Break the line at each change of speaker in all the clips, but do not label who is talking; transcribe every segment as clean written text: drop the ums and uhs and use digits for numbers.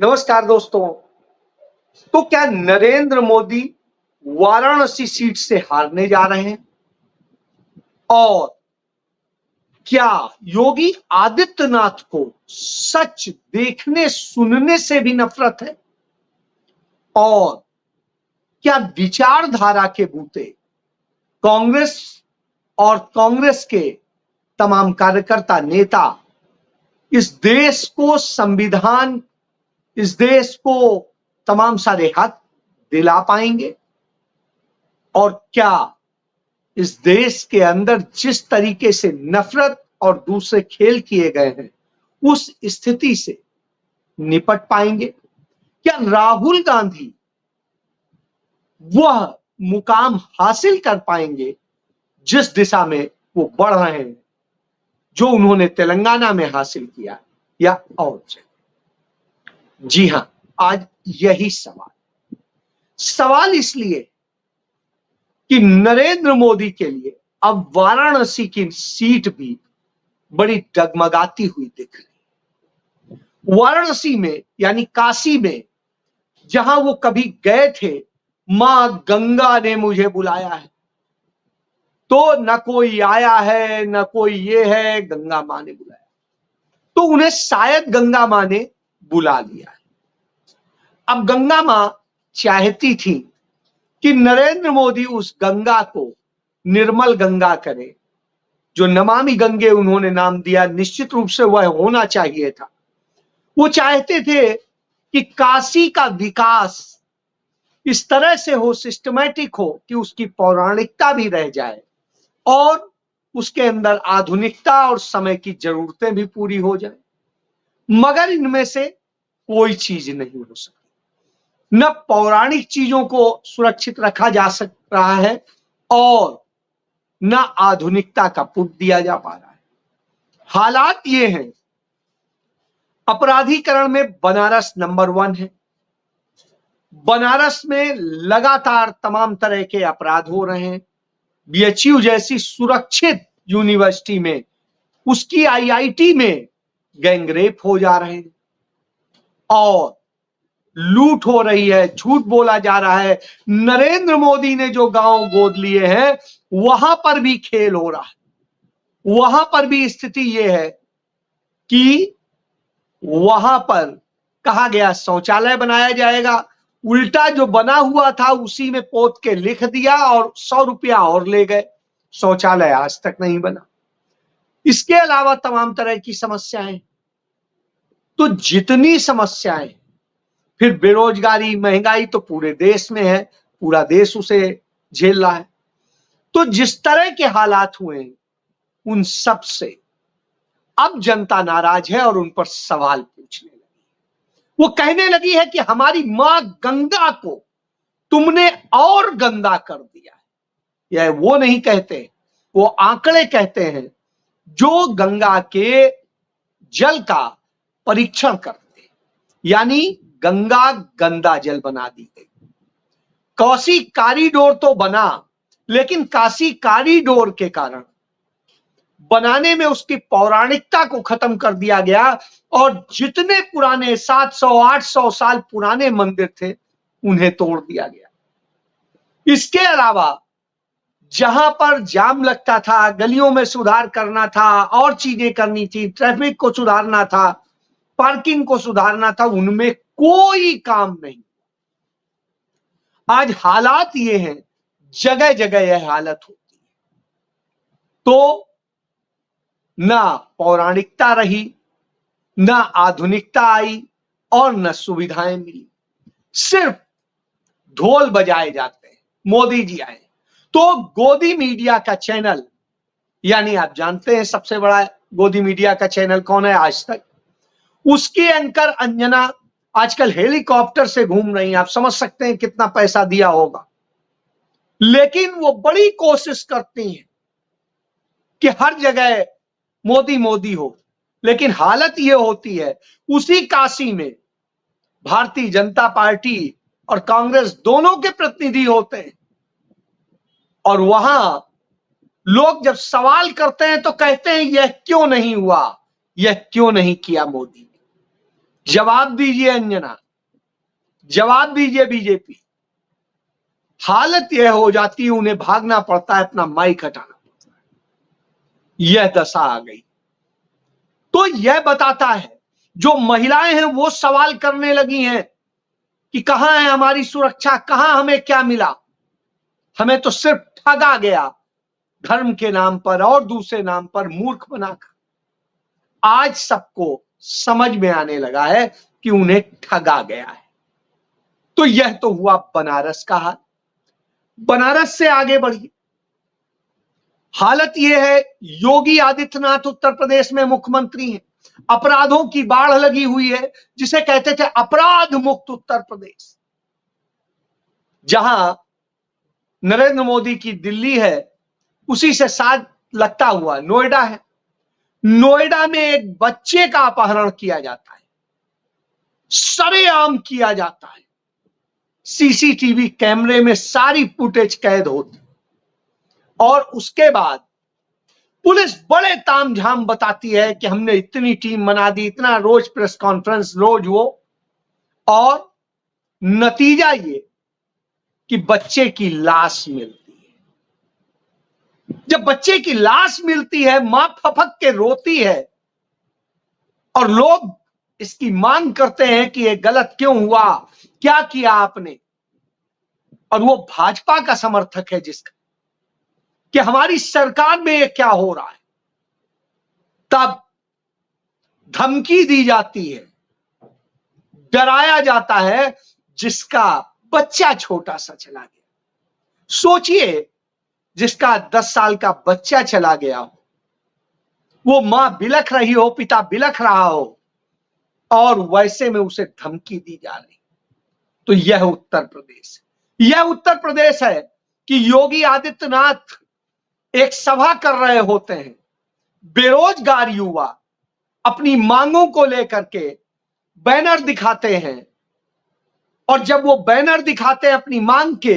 नमस्कार दोस्तों। तो क्या नरेंद्र मोदी वाराणसी सीट से हारने जा रहे हैं? और क्या योगी आदित्यनाथ को सच देखने सुनने से भी नफरत है? और क्या विचारधारा के बूते कांग्रेस और कांग्रेस के तमाम कार्यकर्ता नेता इस देश को संविधान, इस देश को तमाम सारे हक दिला पाएंगे? और क्या इस देश के अंदर जिस तरीके से नफरत और दूसरे खेल किए गए हैं उस स्थिति से निपट पाएंगे? क्या राहुल गांधी वह मुकाम हासिल कर पाएंगे जिस दिशा में वो बढ़ रहे हैं, जो उन्होंने तेलंगाना में हासिल किया, या और जगह? जी हां, आज यही सवाल इसलिए कि नरेंद्र मोदी के लिए अब वाराणसी की सीट भी बड़ी डगमगाती हुई दिख रही। वाराणसी में यानी काशी में जहां वो कभी गए थे, मां गंगा ने मुझे बुलाया है, तो न कोई आया है न कोई ये है, गंगा मां ने बुलाया, तो उन्हें शायद गंगा मां ने बुला लिया है। अब गंगा मां चाहती थी कि नरेंद्र मोदी उस गंगा को निर्मल गंगा करे, जो नमामि गंगे उन्होंने नाम दिया, निश्चित रूप से वह होना चाहिए था। वो चाहते थे कि काशी का विकास इस तरह से हो, सिस्टमैटिक हो, कि उसकी पौराणिकता भी रह जाए और उसके अंदर आधुनिकता और समय की जरूरतें भी पूरी हो जाए। मगर इनमें से कोई चीज नहीं हो सकती। न पौराणिक चीजों को सुरक्षित रखा जा सक रहा है और न आधुनिकता का पुट दिया जा पा रहा है। हालात ये हैं, अपराधीकरण में बनारस नंबर 1 है। बनारस में लगातार तमाम तरह के अपराध हो रहे हैं। बीएचयू जैसी सुरक्षित यूनिवर्सिटी में, उसकी आईआईटी में गैंगरेप हो जा रहे हैं और लूट हो रही है, झूठ बोला जा रहा है। नरेंद्र मोदी ने जो गांव गोद लिए हैं वहां पर भी खेल हो रहा है। वहां पर भी स्थिति यह है कि वहां पर कहा गया शौचालय बनाया जाएगा, उल्टा जो बना हुआ था उसी में पोत के लिख दिया और 100 रुपया और ले गए। शौचालय आज तक नहीं बना। इसके अलावा तमाम तरह की समस्याएं। तो जितनी समस्याएं, फिर बेरोजगारी, महंगाई तो पूरे देश में है, पूरा देश उसे झेल रहा है। तो जिस तरह के हालात हुए उन सब से अब जनता नाराज है और उन पर सवाल पूछने लगी। वो कहने लगी है कि हमारी मां गंगा को तुमने और गंदा कर दिया है। यह वो नहीं कहते, वो आंकड़े कहते हैं जो गंगा के जल का परीक्षण करते, यानी गंगा गंदा जल बना दी गई। काशी कॉरिडोर तो बना, लेकिन काशी कॉरिडोर के कारण बनाने में उसकी पौराणिकता को खत्म कर दिया गया और जितने पुराने 700-800 साल पुराने मंदिर थे उन्हें तोड़ दिया गया। इसके अलावा जहां पर जाम लगता था, गलियों में सुधार करना था और चीजें करनी थी, ट्रैफिक को सुधारना था, पार्किंग को सुधारना था, उनमें कोई काम नहीं। आज हालात ये हैं, जगह जगह यह हालत होती है। तो ना पौराणिकता रही, ना आधुनिकता आई और न सुविधाएं मिली। सिर्फ ढोल बजाए जाते हैं। मोदी जी आए तो गोदी मीडिया का चैनल, यानी आप जानते हैं सबसे बड़ा गोदी मीडिया का चैनल कौन है, आज तक, उसकी एंकर अंजना आजकल हेलीकॉप्टर से घूम रही हैं। आप समझ सकते हैं कितना पैसा दिया होगा। लेकिन वो बड़ी कोशिश करती हैं कि हर जगह मोदी मोदी हो। लेकिन हालत ये होती है, उसी काशी में भारतीय जनता पार्टी और कांग्रेस दोनों के प्रतिनिधि होते हैं और वहां लोग जब सवाल करते हैं तो कहते हैं यह क्यों नहीं हुआ, यह क्यों नहीं किया मोदी ने। जवाब दीजिए अंजना, जवाब दीजिए बीजेपी। हालत यह हो जाती है, उन्हें भागना पड़ता है, अपना माइक हटाना पड़ता है। यह दशा आ गई। तो यह बताता है जो महिलाएं हैं वो सवाल करने लगी हैं कि कहां है हमारी सुरक्षा, कहां हमें क्या मिला, हमें तो सिर्फ ठगा गया धर्म के नाम पर और दूसरे नाम पर मूर्ख बनाकर। आज सबको समझ में आने लगा है कि उन्हें ठगा गया है। तो यह तो हुआ बनारस का हाल। बनारस से आगे बढ़िए। हालत यह है, योगी आदित्यनाथ उत्तर प्रदेश में मुख्यमंत्री हैं, अपराधों की बाढ़ लगी हुई है, जिसे कहते थे अपराध मुक्त उत्तर प्रदेश। जहां नरेंद्र मोदी की दिल्ली है, उसी से साथ लगता हुआ नोएडा है। नोएडा में एक बच्चे का अपहरण किया जाता है, सरेआम किया जाता है। सीसीटीवी कैमरे में सारी फुटेज कैद होती और उसके बाद पुलिस बड़े तामझाम बताती है कि हमने इतनी टीम बना दी, इतना रोज प्रेस कॉन्फ्रेंस, रोज वो, और नतीजा ये कि बच्चे की लाश मिलती है। जब बच्चे की लाश मिलती है, मां फपक के रोती है और लोग इसकी मांग करते हैं कि ये गलत क्यों हुआ, क्या किया आपने। और वो भाजपा का समर्थक है जिसका कि हमारी सरकार में ये क्या हो रहा है, तब धमकी दी जाती है, डराया जाता है, जिसका बच्चा छोटा सा चला गया। सोचिए, जिसका 10 साल का बच्चा चला गया हो, वो मां बिलख रही हो, पिता बिलख रहा हो, और वैसे में उसे धमकी दी जा रही। तो यह उत्तर प्रदेश है। यह उत्तर प्रदेश है कि योगी आदित्यनाथ एक सभा कर रहे होते हैं, बेरोजगार युवा अपनी मांगों को लेकर के बैनर दिखाते हैं, और जब वो बैनर दिखाते हैं अपनी मांग के,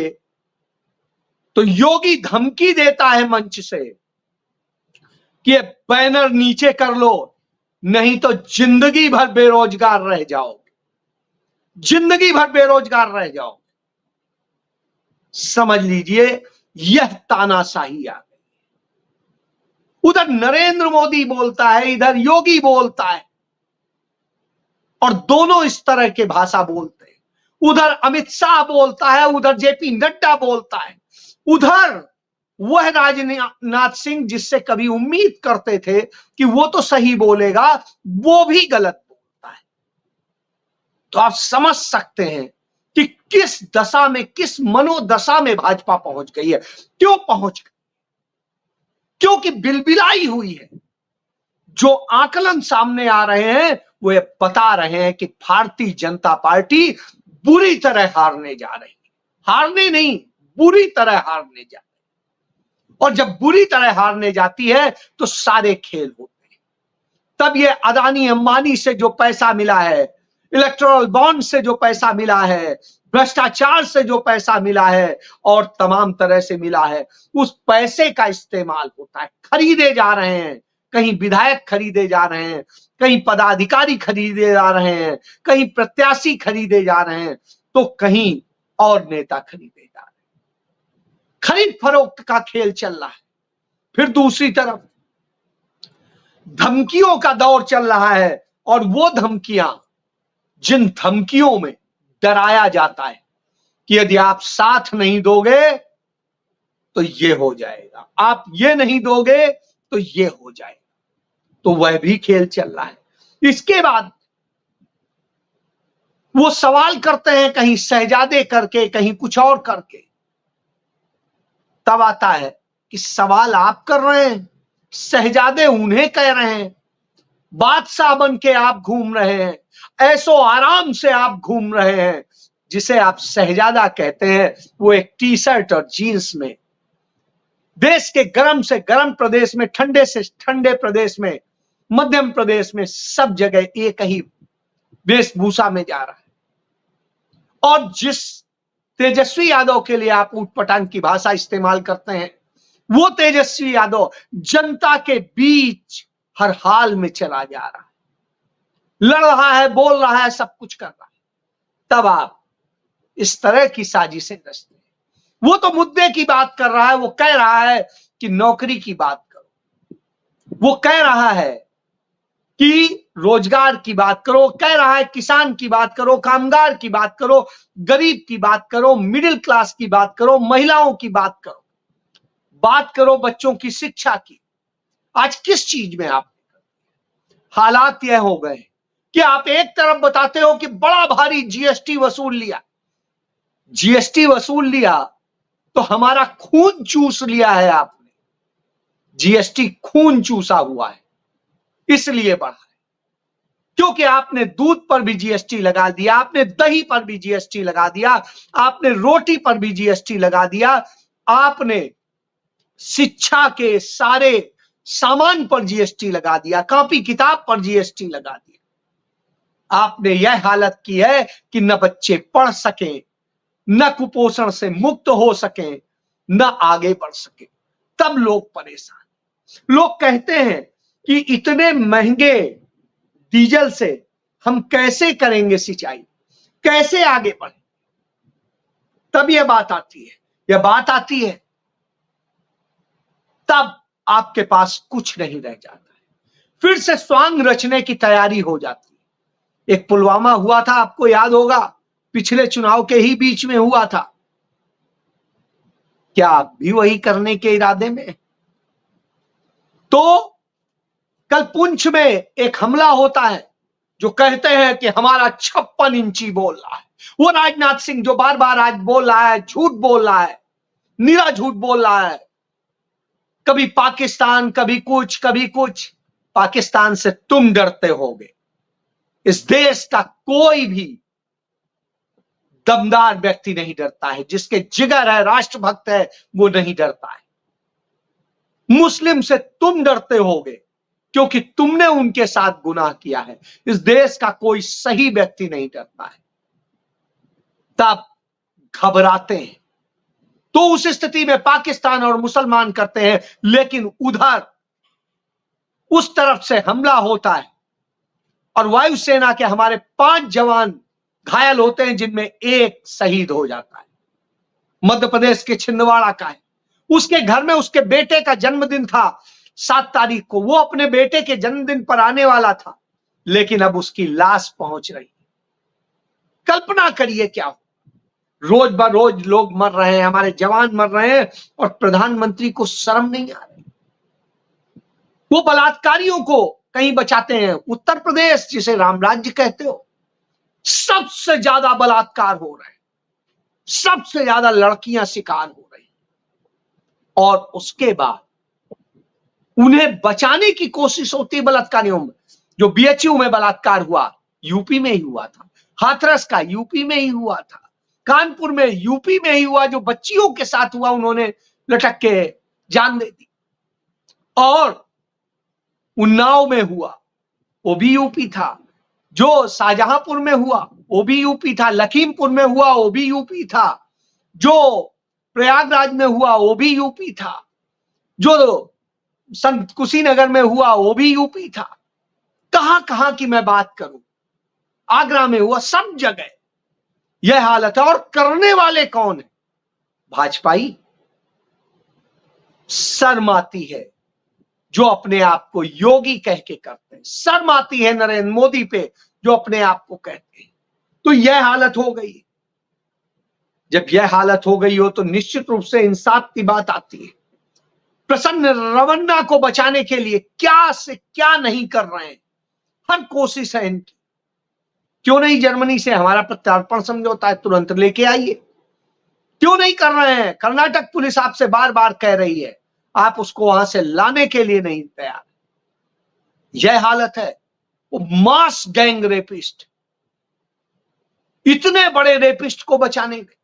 तो योगी धमकी देता है मंच से कि ये बैनर नीचे कर लो, नहीं तो जिंदगी भर बेरोजगार रह जाओगे, जिंदगी भर बेरोजगार रह जाओगे। समझ लीजिए, यह तानाशाही आ गई। उधर नरेंद्र मोदी बोलता है, इधर योगी बोलता है, और दोनों इस तरह के भाषा बोलते हैं। उधर अमित शाह बोलता है, उधर जेपी नड्डा बोलता है, उधर वह राजनाथ सिंह जिससे कभी उम्मीद करते थे कि वो तो सही बोलेगा, वो भी गलत बोलता है। तो आप समझ सकते हैं कि किस दशा में, किस मनोदशा में भाजपा पहुंच गई है। क्यों पहुंच गई? क्योंकि बिलबिलाई हुई है। जो आकलन सामने आ रहे हैं वो ये बता रहे हैं कि भारतीय जनता पार्टी बुरी तरह हारने जा रही है। हारने नहीं, बुरी तरह हारने जा रही है। और जब बुरी तरह हारने जाती है तो सारे खेल होते हैं। तब ये अदानी अंबानी से जो पैसा मिला है, इलेक्टोरल बॉन्ड से जो पैसा मिला है, भ्रष्टाचार से जो पैसा मिला है और तमाम तरह से मिला है, उस पैसे का इस्तेमाल होता है। खरीदे जा रहे हैं, कहीं विधायक खरीदे जा रहे हैं, कहीं पदाधिकारी खरीदे जा रहे हैं, कहीं प्रत्याशी खरीदे जा रहे हैं, तो कहीं और नेता खरीदे जा रहे हैं। खरीद फरोख्त का खेल चल रहा है। फिर दूसरी तरफ धमकियों का दौर चल रहा है, और वो धमकियां, जिन धमकियों में डराया जाता है कि यदि आप साथ नहीं दोगे तो ये हो जाएगा, आप ये नहीं दोगे तो ये हो जाएगा, तो वह भी खेल चल रहा है। इसके बाद वो सवाल करते हैं, कहीं शहजादे करके, कहीं कुछ और करके। तब आता है कि सवाल आप कर रहे हैं, शहजादे उन्हें कह रहे हैं, बादशाह बन के आप घूम रहे हैं, ऐसो आराम से आप घूम रहे हैं। जिसे आप शहजादा कहते हैं, वो एक टी शर्ट और जीन्स में देश के गर्म से गर्म प्रदेश में, ठंडे से ठंडे प्रदेश में, मध्यम प्रदेश में, सब जगह एक ही वेशभूषा में जा रहा है। और जिस तेजस्वी यादव के लिए आप ऊटपटांग की भाषा इस्तेमाल करते हैं, वो तेजस्वी यादव जनता के बीच हर हाल में चला जा रहा है, लड़ रहा है, बोल रहा है, सब कुछ कर रहा है, तब आप इस तरह की साजिशें रचते हैं। वो तो मुद्दे की बात कर रहा है, वो कह रहा है कि नौकरी की बात करो, वो कह रहा है कि रोजगार की बात करो, कह रहा है किसान की बात करो, कामगार की बात करो, गरीब की बात करो, मिडिल क्लास की बात करो, महिलाओं की बात करो बच्चों की शिक्षा की। आज किस चीज में आप, हालात यह हो गए कि आप एक तरफ बताते हो कि बड़ा भारी जीएसटी वसूल लिया, जीएसटी वसूल लिया तो हमारा खून चूस लिया है आपने, जीएसटी खून चूसा हुआ है, इसलिए बढ़ा है, क्योंकि आपने दूध पर भी जीएसटी लगा दिया, आपने दही पर भी जीएसटी लगा दिया, आपने रोटी पर भी जीएसटी लगा दिया, आपने शिक्षा के सारे सामान पर जीएसटी लगा दिया, कॉपी किताब पर जीएसटी लगा दिया। आपने यह हालत की है कि न बच्चे पढ़ सकें, न कुपोषण से मुक्त हो सकें, न आगे बढ़ सके, तब लोग परेशान। लोग कहते हैं कि इतने महंगे डीजल से हम कैसे करेंगे सिंचाई, कैसे आगे बढ़े, तब यह बात आती है, यह बात आती है तब आपके पास कुछ नहीं रह जाता है, फिर से स्वांग रचने की तैयारी हो जाती है। एक पुलवामा हुआ था, आपको याद होगा, पिछले चुनाव के ही बीच में हुआ था। क्या आप भी वही करने के इरादे में? तो कल पुंछ में एक हमला होता है, जो कहते हैं कि हमारा 56 इंची बोल रहा है, वो राजनाथ सिंह जो बार बार आज बोल रहा है, झूठ बोल रहा है, निरा झूठ बोल रहा है, कभी पाकिस्तान, कभी कुछ, कभी कुछ। पाकिस्तान से तुम डरते होगे, इस देश का कोई भी दमदार व्यक्ति नहीं डरता है, जिसके जिगर है, राष्ट्रभक्त है, वो नहीं डरता है। मुस्लिम से तुम डरते होगे क्योंकि तुमने उनके साथ गुनाह किया है। इस देश का कोई सही व्यक्ति नहीं डरता है, तब घबराते हैं। तो उस स्थिति में पाकिस्तान और मुसलमान करते हैं, लेकिन उधर उस तरफ से हमला होता है और वायुसेना के हमारे 5 जवान घायल होते हैं, जिनमें एक शहीद हो जाता है। मध्य प्रदेश के छिंदवाड़ा का है। उसके घर में उसके बेटे का जन्मदिन था 7 तारीख को, वो अपने बेटे के जन्मदिन पर आने वाला था, लेकिन अब उसकी लाश पहुंच रही। कल्पना करिए क्या हो, रोज बरोज लोग मर रहे हैं, हमारे जवान मर रहे हैं और प्रधानमंत्री को शर्म नहीं आ रही। वो बलात्कारियों को कहीं बचाते हैं। उत्तर प्रदेश, जिसे राम राज्य कहते हो, सबसे ज्यादा बलात्कार हो रहे हैं, सबसे ज्यादा लड़कियां शिकार हो रही, और उसके बाद उन्हें बचाने की कोशिश होती है बलात्कारियों में। जो बीएचयू में बलात्कार हुआ, यूपी में ही हुआ था। हाथरस का यूपी में ही हुआ था। कानपुर में यूपी में ही हुआ, जो बच्चियों के साथ हुआ, उन्होंने लटक के जान दे दी। और उन्नाव में हुआ, वो भी यूपी था। जो शाहजहांपुर में हुआ, वो भी यूपी था। लखीमपुर में हुआ, वो भी यूपी था। जो प्रयागराज में हुआ, वो भी यूपी था। जो संत कुशीनगर में हुआ, वो भी यूपी था। कहां कहां की मैं बात करूं, आगरा में हुआ, सब जगह यह हालत है। और करने वाले कौन है? भाजपाई। शर्म आती है जो अपने आप को योगी कह के करते हैं, शर्म आती है नरेंद्र मोदी पे जो अपने आप को कहते हैं। तो यह हालत हो गई। जब यह हालत हो गई हो तो निश्चित रूप से इंसाफ की बात आती है। प्रसन्न रवन्ना को बचाने के लिए क्या से क्या नहीं कर रहे हैं, हर कोशिश है इनकी। क्यों नहीं जर्मनी से हमारा प्रत्यार्पण समझौता है, तुरंत लेके आइए। क्यों नहीं कर रहे हैं? कर्नाटक पुलिस आपसे बार बार कह रही है, आप उसको वहां से लाने के लिए नहीं तैयार। यह हालत है। वो मास गैंग रेपिस्ट, इतने बड़े रेपिस्ट को बचाने में।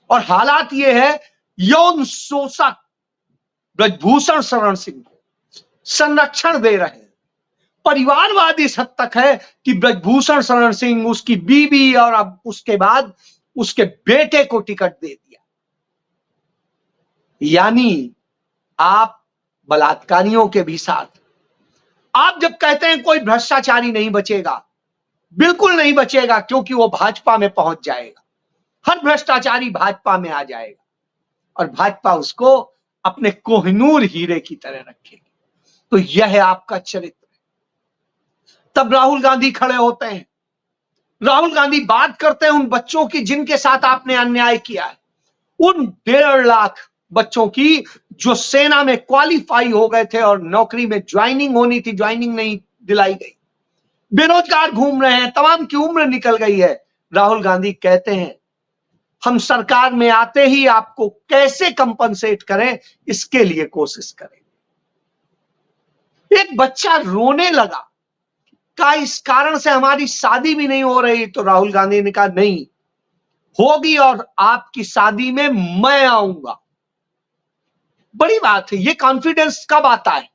और हालात यह है, यौन शोषक ब्रजभूषण शरण सिंह को संरक्षण दे रहे हैं। परिवारवाद इस हद तक है कि ब्रजभूषण शरण सिंह, उसकी बीवी और अब उसके बाद उसके बेटे को टिकट दे दिया। यानी आप बलात्कारियों के भी साथ, आप जब कहते हैं कोई भ्रष्टाचारी नहीं बचेगा, बिल्कुल नहीं बचेगा, क्योंकि वो भाजपा में पहुंच जाएगा। हर भ्रष्टाचारी भाजपा में आ जाएगा और भाजपा उसको अपने कोहिनूर हीरे की तरह रखेगी। तो यह है आपका चरित्र। तब राहुल गांधी खड़े होते हैं, राहुल गांधी बात करते हैं उन बच्चों की जिनके साथ आपने अन्याय किया है, उन 1.5 लाख बच्चों की जो सेना में क्वालिफाई हो गए थे और नौकरी में ज्वाइनिंग होनी थी, ज्वाइनिंग नहीं दिलाई गई, बेरोजगार घूम रहे हैं, तमाम की उम्र निकल गई है। राहुल गांधी कहते हैं हम सरकार में आते ही आपको कैसे कंपनसेट करें, इसके लिए कोशिश करें। एक बच्चा रोने लगा, का इस कारण से हमारी शादी भी नहीं हो रही, तो राहुल गांधी ने कहा नहीं होगी और आपकी शादी में मैं आऊंगा। बड़ी बात है। ये कॉन्फिडेंस कब आता है?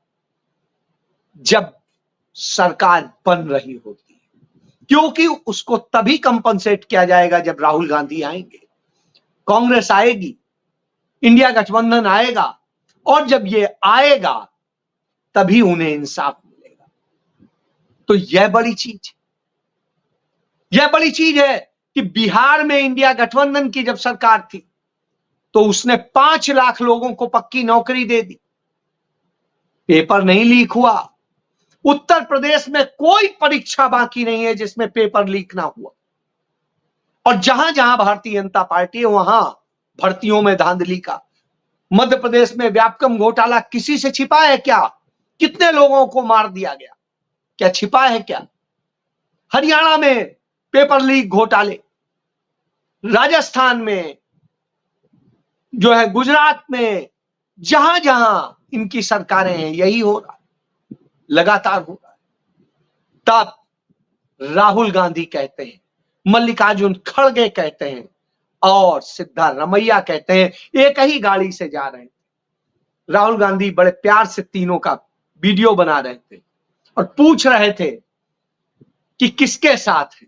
जब सरकार बन रही होती है, क्योंकि उसको तभी कंपनसेट किया जाएगा जब राहुल गांधी आएंगे, कांग्रेस आएगी, इंडिया गठबंधन आएगा, और जब ये आएगा तभी उन्हें इंसाफ मिलेगा। तो यह बड़ी चीज है। यह बड़ी चीज है कि बिहार में इंडिया गठबंधन की जब सरकार थी तो उसने 5 लाख लोगों को पक्की नौकरी दे दी, पेपर नहीं लीक हुआ। उत्तर प्रदेश में कोई परीक्षा बाकी नहीं है जिसमें पेपर लीक ना हुआ, और जहां जहां भारतीय जनता पार्टी है वहां भर्तियों में धांधली का। मध्य प्रदेश में व्यापकम घोटाला किसी से छिपा है क्या? कितने लोगों को मार दिया गया, क्या छिपा है क्या? हरियाणा में पेपर लीक घोटाले, राजस्थान में जो है, गुजरात में, जहां जहां इनकी सरकारें हैं यही हो रहा है, लगातार हो रहा है। तब राहुल गांधी कहते हैं, मल्लिकार्जुन खड़गे कहते हैं और सिद्धारमैया कहते हैं, एक ही गाड़ी से जा रहे थे। राहुल गांधी बड़े प्यार से तीनों का वीडियो बना रहे थे और पूछ रहे थे कि किसके साथ है,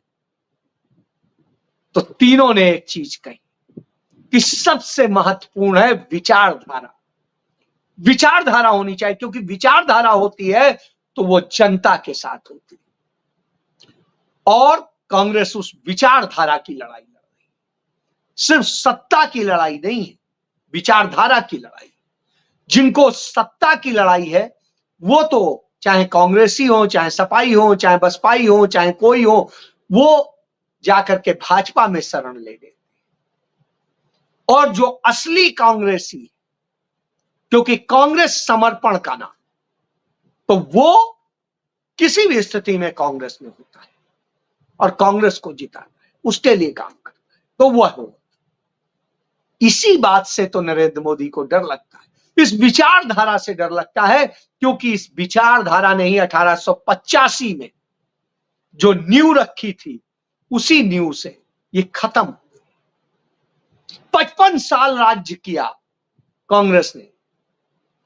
तो तीनों ने एक चीज कही कि सबसे महत्वपूर्ण है विचारधारा। विचारधारा होनी चाहिए, क्योंकि विचारधारा होती है तो वो जनता के साथ होती है, और कांग्रेस उस विचारधारा की लड़ाई लड़ रही है। सिर्फ सत्ता की लड़ाई नहीं है, विचारधारा की लड़ाई। जिनको सत्ता की लड़ाई है वो तो चाहे कांग्रेसी हो, चाहे सपाई हो, चाहे बसपाई हो, चाहे कोई हो, वो जाकर के भाजपा में शरण ले गए। और जो असली कांग्रेसी, क्योंकि कांग्रेस समर्पण का नाम, तो वो किसी भी स्थिति में कांग्रेस में होता है और कांग्रेस को जिताता है, उसके लिए काम करता है, तो वह हो। इसी बात से तो नरेंद्र मोदी को डर लगता है, इस विचारधारा से डर लगता है, क्योंकि इस विचारधारा ने ही 1885 में जो नींव रखी थी, उसी नींव से ये खत्म। 55 साल राज्य किया कांग्रेस ने,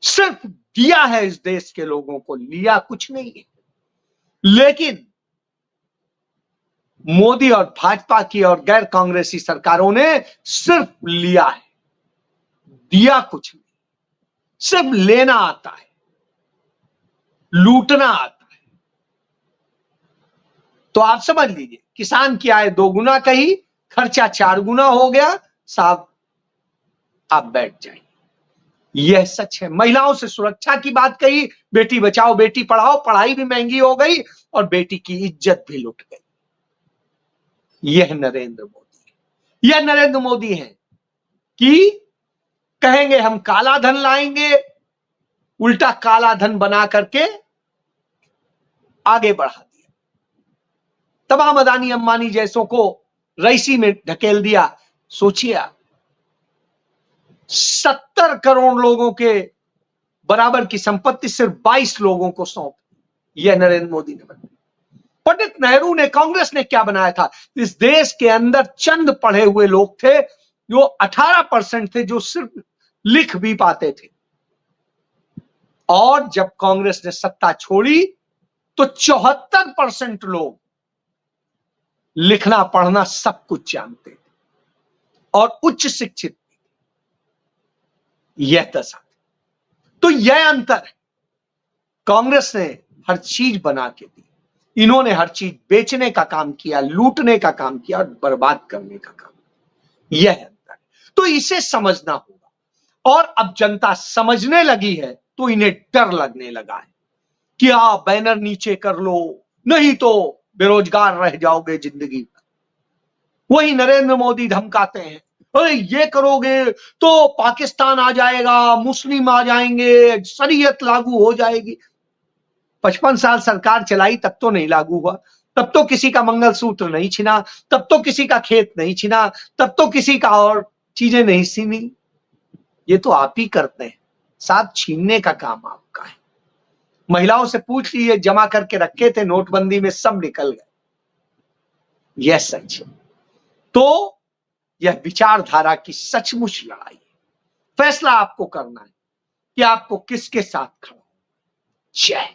सिर्फ दिया है इस देश के लोगों को, लिया कुछ नहीं है। लेकिन मोदी और भाजपा की और गैर कांग्रेसी सरकारों ने सिर्फ लिया है, दिया कुछ नहीं। सिर्फ लेना आता है, लूटना आता है। तो आप समझ लीजिए, किसान की आय 2 गुना कही, खर्चा 4 गुना हो गया। साहब आप बैठ जाइए, यह सच है। महिलाओं से सुरक्षा की बात कही, बेटी बचाओ बेटी पढ़ाओ, पढ़ाई भी महंगी हो गई और बेटी की इज्जत भी लुट गई। यह नरेंद्र मोदी है। यह नरेंद्र मोदी है कि कहेंगे हम काला धन लाएंगे, उल्टा काला धन बना करके आगे बढ़ा दिया। तमाम अदानी अंबानी जैसों को रईसी में ढकेल दिया। सोचिए, 70 करोड़ लोगों के बराबर की संपत्ति सिर्फ 22 लोगों को सौंप, यह नरेंद्र मोदी ने बनाया। पंडित नेहरू ने, कांग्रेस ने क्या बनाया था? इस देश के अंदर चंद पढ़े हुए लोग थे, जो 18% थे, जो सिर्फ लिख भी पाते थे। और जब कांग्रेस ने सत्ता छोड़ी तो 74% लोग लिखना पढ़ना सब कुछ जानते थे और उच्च शिक्षित। यह दशा, तो यह अंतर है। कांग्रेस ने हर चीज बना के दी। इन्होंने हर चीज बेचने का काम किया, लूटने का काम किया और बर्बाद करने का काम। यह है अंतर। तो इसे समझना होगा। और अब जनता समझने लगी है तो इन्हें डर लगने लगा है कि आप बैनर नीचे कर लो, नहीं तो बेरोजगार रह जाओगे जिंदगी भर। वही नरेंद्र मोदी धमकाते हैं, अरे ये करोगे तो पाकिस्तान आ जाएगा, मुस्लिम आ जाएंगे, शरीयत लागू हो जाएगी। 55 साल सरकार चलाई तब तो नहीं लागू हुआ, तब तो किसी का मंगलसूत्र नहीं छिना, तब तो किसी का खेत नहीं छिना, तब तो किसी का और चीजें नहीं छीनी। ये तो आप ही करते हैं, साथ छीनने का काम आपका है। महिलाओं से पूछ लीजिए, जमा करके रखे थे नोटबंदी में, सब निकल गए। यह सच है। तो यह विचारधारा की सचमुच लड़ाई है। फैसला आपको करना है कि आपको किसके साथ खड़ा। जय।